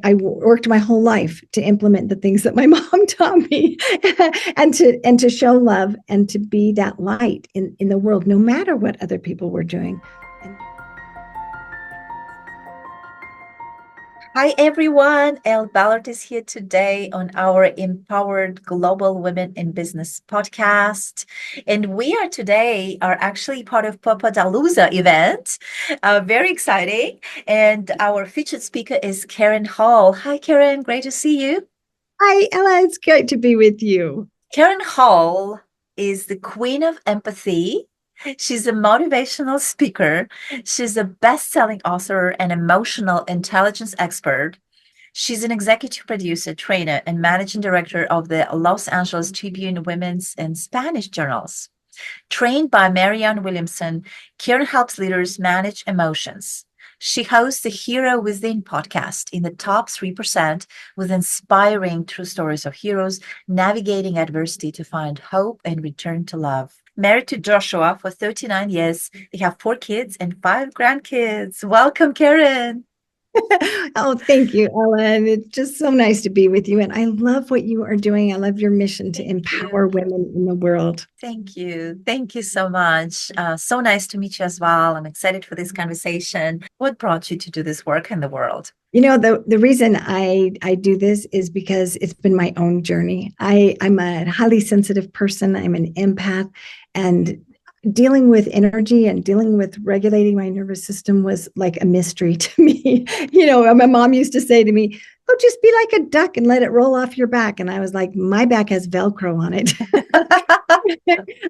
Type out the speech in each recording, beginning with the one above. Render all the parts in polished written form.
I worked my whole life to implement the things that my mom taught me and to show love and to be that light in the world, no matter what other people were doing. Hi everyone, Elle Ballard is here today on our Empowered Global Women in Business podcast. And we are actually part of Papadalooza event. Very exciting. And our featured speaker is Karen Hall. Hi Karen, great to see you. Hi, Ella. It's great to be with you. Karen Hall is the queen of empathy. She's a motivational speaker. She's a best-selling author and emotional intelligence expert. She's an executive producer, trainer, and managing director of the Los Angeles Tribune Women's and Spanish journals. Trained by Marianne Williamson, Karen helps leaders manage emotions. She hosts the Hero Within podcast in the top 3% with inspiring true stories of heroes navigating adversity to find hope and return to love. Married to Joshua for 39 years, they have 4 kids and 5 grandkids. Welcome, Karen. Oh, thank you, Ellen. It's just so nice to be with you. And I love what you are doing. I love your mission to Thank empower you. women in the world. Thank you. Thank you so much. So nice to meet you as well. I'm excited for this conversation. What brought you to do this work in the world? The reason I do this is because it's been my own journey. I'm a highly sensitive person. I'm an empath, and dealing with energy and dealing with regulating my nervous system was like a mystery to me. My mom used to say to me, "Oh, just be like a duck and let it roll off your back." And I was like, my back has Velcro on it.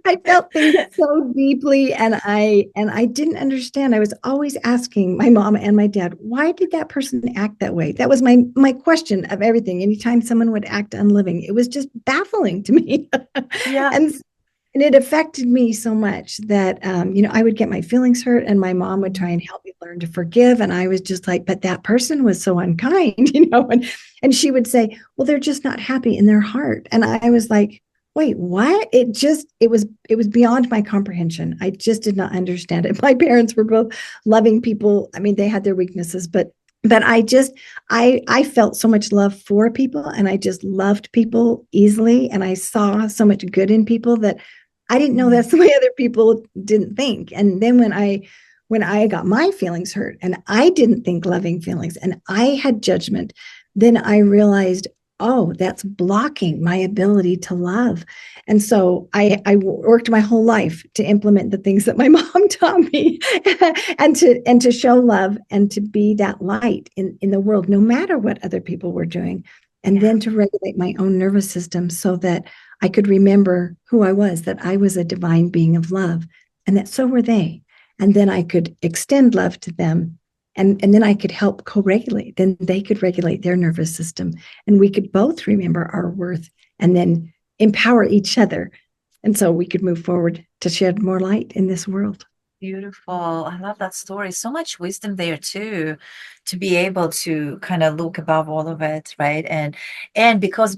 I felt things so deeply, and I didn't understand. I was always asking my mom and my dad, why did that person act that way? That was my question of everything. Anytime someone would act unliving, it was just baffling to me. Yeah. and and it affected me so much that I would get my feelings hurt, and my mom would try and help me learn to forgive, and I was just like, but that person was so unkind, and she would say, well, they're just not happy in their heart, and I was like, wait, what? It was beyond my comprehension. I just did not understand it. My parents were both loving people. I mean, they had their weaknesses, but I felt so much love for people, and I just loved people easily, and I saw so much good in people that I didn't know that's the way other people didn't think. And then when I got my feelings hurt and I didn't think loving feelings and I had judgment, then I realized, oh, that's blocking my ability to love. And so I worked my whole life to implement the things that my mom taught me and to show love and to be that light in the world, no matter what other people were doing. And then to regulate my own nervous system so that I could remember who I was, that I was a divine being of love, and that so were they. And then I could extend love to them. And then I could help co-regulate. Then they could regulate their nervous system. And we could both remember our worth and then empower each other. And so we could move forward to shed more light in this world. Beautiful. I love that story. So much wisdom there too, to be able to kind of look above all of it, right? And because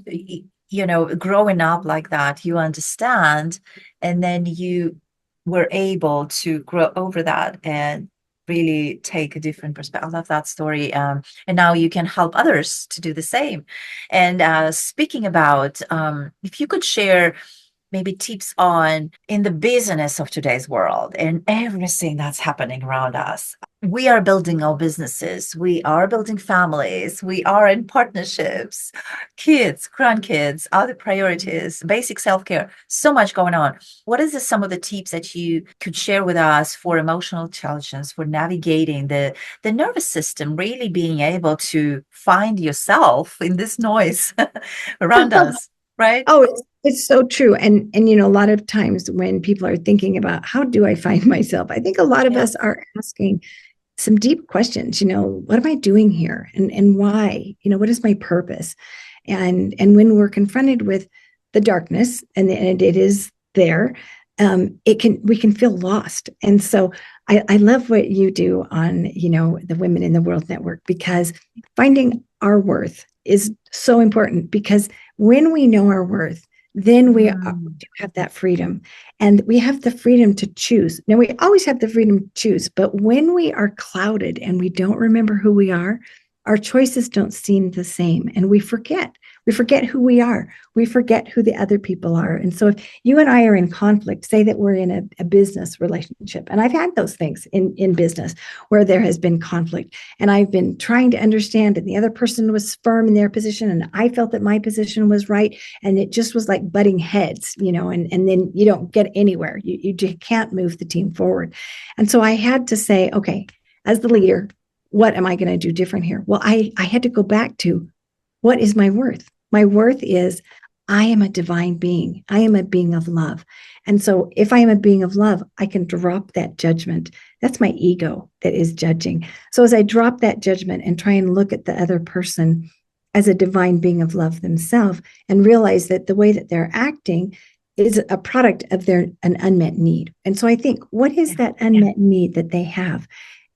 growing up like that, you understand, and then you were able to grow over that and really take a different perspective. I love that story. And now you can help others to do the same. And speaking about, if you could share maybe tips on in the business of today's world and everything that's happening around us. We are building our businesses. We are building families. We are in partnerships, kids, grandkids, other priorities, basic self-care, so much going on. What is some of the tips that you could share with us for emotional intelligence, for navigating the nervous system, really being able to find yourself in this noise around us, right? Oh, it's so true. And a lot of times when people are thinking about how do I find myself, I think a lot of Yeah. us are asking some deep questions. What am I doing here, and why? What is my purpose? And when we're confronted with the darkness, and it is there, we can feel lost. And so I love what you do on the Women in the World Network, because finding our worth is so important, because when we know our worth, then we do have that freedom, and we have the freedom to choose. Now, we always have the freedom to choose, but when we are clouded and we don't remember who we are, our choices don't seem the same, and we forget. We forget who we are. We forget who the other people are. And so if you and I are in conflict, say that we're in a business relationship, and I've had those things in business where there has been conflict, and I've been trying to understand, and the other person was firm in their position, and I felt that my position was right, and it just was like butting heads, and then you don't get anywhere. You just can't move the team forward. And so I had to say, okay, as the leader, what am I going to do different here? Well, I had to go back to, what is my worth? My worth is, I am a divine being. I am a being of love. And so if I am a being of love, I can drop that judgment. That's my ego that is judging. So as I drop that judgment and try and look at the other person as a divine being of love themselves, and realize that the way that they're acting is a product of an unmet need. And so I think, what is that unmet need that they have?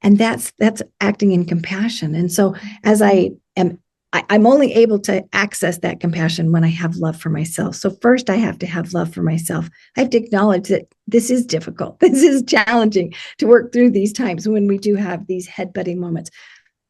And that's acting in compassion. And so as I'm only able to access that compassion when I have love for myself. So first, I have to have love for myself. I have to acknowledge that this is difficult. This is challenging to work through these times when we do have these head-butting moments.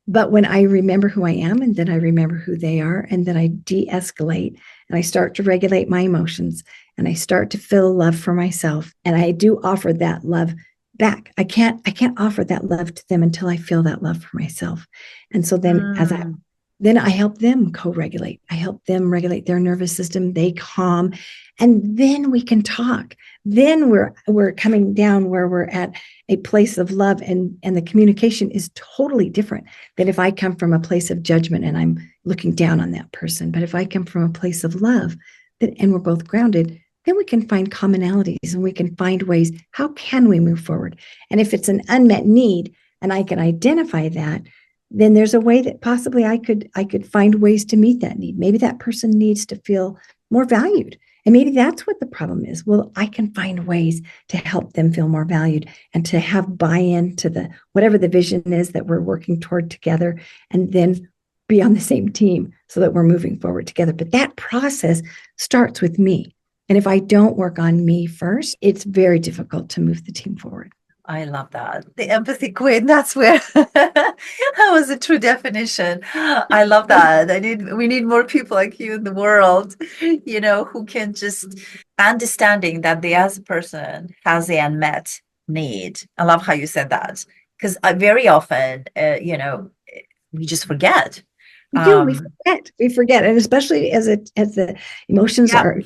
But when I remember who I am, and then I remember who they are, and then I de-escalate, and I start to regulate my emotions, and I start to feel love for myself, and I do offer that love back. I can't offer that love to them until I feel that love for myself. And so then then I help them co-regulate. I help them regulate their nervous system. They calm, and then we can talk. Then we're coming down where we're at a place of love, and the communication is totally different than if I come from a place of judgment and I'm looking down on that person. But if I come from a place of love, and we're both grounded, then we can find commonalities, and we can find ways. How can we move forward? And if it's an unmet need, and I can identify that, then there's a way that possibly I could find ways to meet that need. Maybe that person needs to feel more valued. And maybe that's what the problem is. Well, I can find ways to help them feel more valued, and to have buy-in to whatever the vision is that we're working toward together, and then be on the same team so that we're moving forward together. But that process starts with me. And if I don't work on me first, it's very difficult to move the team forward. I love that. The empathy queen, that's where that was a true definition. I love that. We need more people like you in the world, who can just understanding that the other person has the unmet need. I love how you said that, because very often, we just forget. We do. We forget. And especially as the emotions are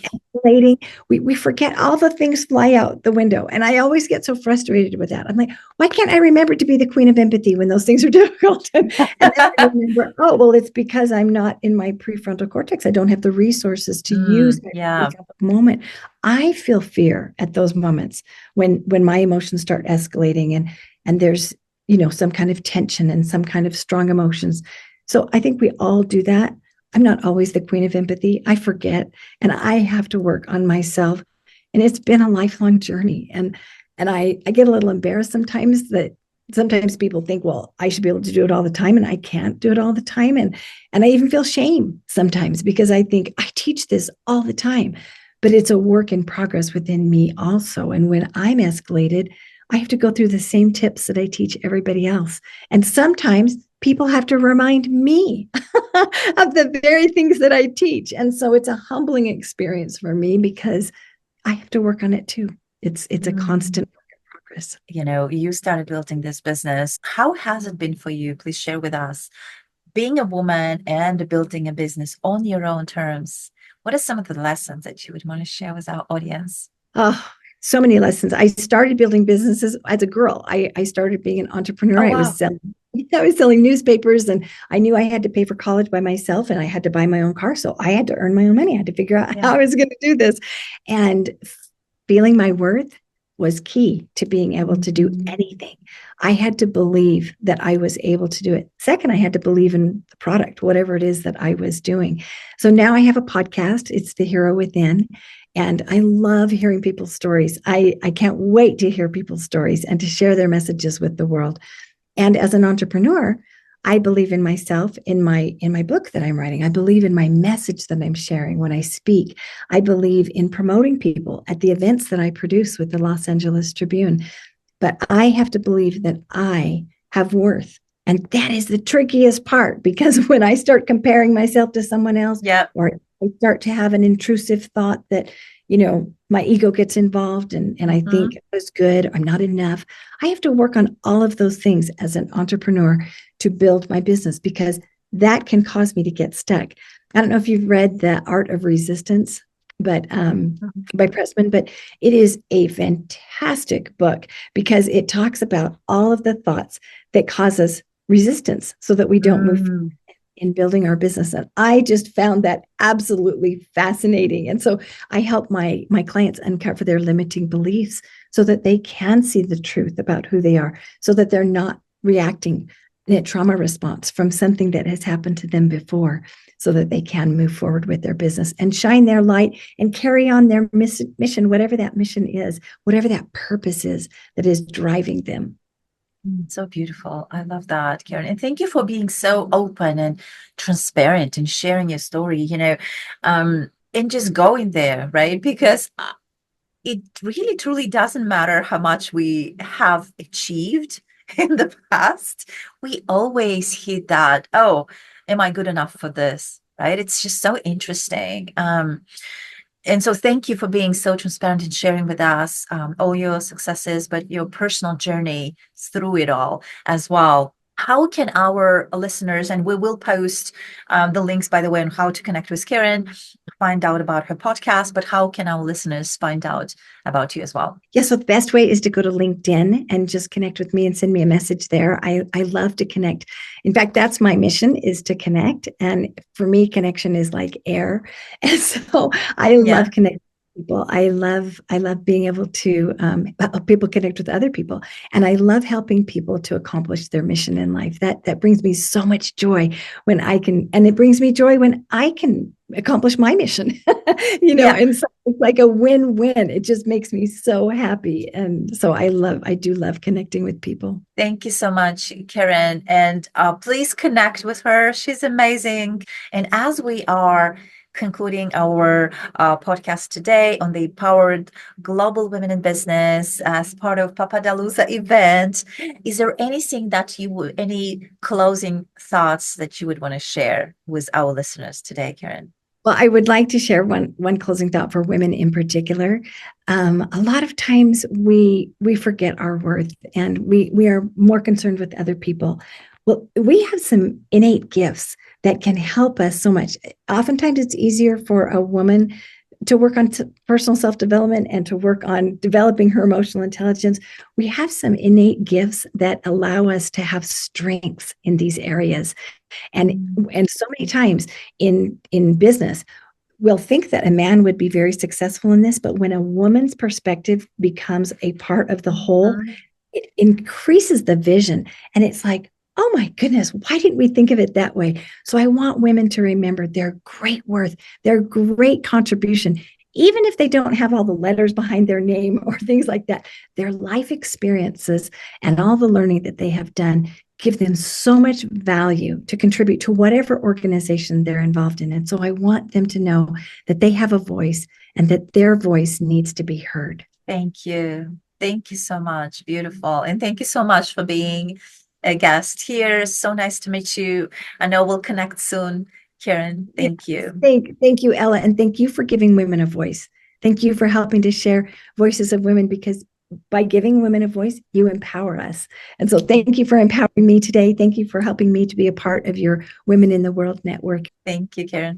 escalating, we forget. All the things fly out the window. And I always get so frustrated with that. I'm like, why can't I remember to be the queen of empathy when those things are difficult? And then I remember, oh, well, it's because I'm not in my prefrontal cortex. I don't have the resources to use that moment. I feel fear at those moments when my emotions start escalating, and there's, some kind of tension and some kind of strong emotions. So I think we all do that. I'm not always the queen of empathy. I forget, and I have to work on myself. And it's been a lifelong journey. And I get a little embarrassed sometimes that sometimes people think, well, I should be able to do it all the time, and I can't do it all the time. And I even feel shame sometimes, because I think I teach this all the time, but it's a work in progress within me also. And when I'm escalated, I have to go through the same tips that I teach everybody else. And sometimes people have to remind me of the very things that I teach. And so it's a humbling experience for me, because I have to work on it too. It's a constant work in progress. You started building this business. How has it been for you? Please share with us. Being a woman and building a business on your own terms, what are some of the lessons that you would want to share with our audience? Oh, so many lessons. I started building businesses as a girl. I started being an entrepreneur. Oh, wow. I was selling newspapers, and I knew I had to pay for college by myself, and I had to buy my own car. So I had to earn my own money. I had to figure out how I was going to do this. And feeling my worth was key to being able to do anything. I had to believe that I was able to do it. Second, I had to believe in the product, whatever it is that I was doing. So now I have a podcast. It's The Hero Within. And I love hearing people's stories. I can't wait to hear people's stories and to share their messages with the world. And as an entrepreneur, I believe in myself, in my book that I'm writing. I believe in my message that I'm sharing when I speak. I believe in promoting people at the events that I produce with the Los Angeles Tribune. But I have to believe that I have worth, And that is the trickiest part, because when I start comparing myself to someone else, Yeah. or I start to have an intrusive thought that, my ego gets involved, and I think I was good, I'm not enough. I have to work on all of those things as an entrepreneur to build my business, because that can cause me to get stuck. I don't know if you've read The Art of Resistance, but by Pressman, but it is a fantastic book, because it talks about all of the thoughts that cause us resistance so that we don't move in building our business. And I just found that absolutely fascinating. And so I help my clients uncover their limiting beliefs so that they can see the truth about who they are, so that they're not reacting in a trauma response from something that has happened to them before, so that they can move forward with their business and shine their light and carry on their mission, whatever that mission is, whatever that purpose is that is driving them. So beautiful. I love that, Karen. And thank you for being so open and transparent and sharing your story, and just going there, right? Because it really truly doesn't matter how much we have achieved in the past. We always hit that, oh, am I good enough for this? Right? It's just so interesting. And so thank you for being so transparent and sharing with us all your successes, but your personal journey through it all as well. How can our listeners, and we will post the links, by the way, on how to connect with Karen, find out about her podcast, but how can our listeners find out about you as well? Yeah, so the best way is to go to LinkedIn and just connect with me and send me a message there. I love to connect. In fact, that's my mission, is to connect. And for me, connection is like air. And so I love connecting with people. I love being able to help people connect with other people. And I love helping people to accomplish their mission in life. That brings me so much joy when I can, and it brings me joy when I can accomplish my mission, and so it's like a win-win. It just makes me so happy. And so I do love connecting with people. Thank you so much, Karen. And please connect with her. She's amazing. And as we are concluding our podcast today on the Empowered Global Women in Business as part of Papadalooza event, is there anything that any closing thoughts that you would want to share with our listeners today, Karen? Well, I would like to share one closing thought for women in particular. A lot of times we forget our worth, and we are more concerned with other people. Well, we have some innate gifts that can help us so much. Oftentimes, it's easier for a woman to work on personal self-development and to work on developing her emotional intelligence. We have some innate gifts that allow us to have strengths in these areas. And so many times in business, we'll think that a man would be very successful in this, but when a woman's perspective becomes a part of the whole, it increases the vision. And it's like, oh my goodness, why didn't we think of it that way? So I want women to remember their great worth, their great contribution, even if they don't have all the letters behind their name or things like that. Their life experiences and all the learning that they have done give them so much value to contribute to whatever organization they're involved in. And so I want them to know that they have a voice and that their voice needs to be heard. Thank you. Thank you so much. Beautiful. And thank you so much for being a guest here. So nice to meet you. I know we'll connect soon. Karen, thank you. Thank you, Ella. And thank you for giving women a voice. Thank you for helping to share voices of women, because by giving women a voice, you empower us. And so thank you for empowering me today. Thank you for helping me to be a part of your Women in the World network. Thank you, Karen.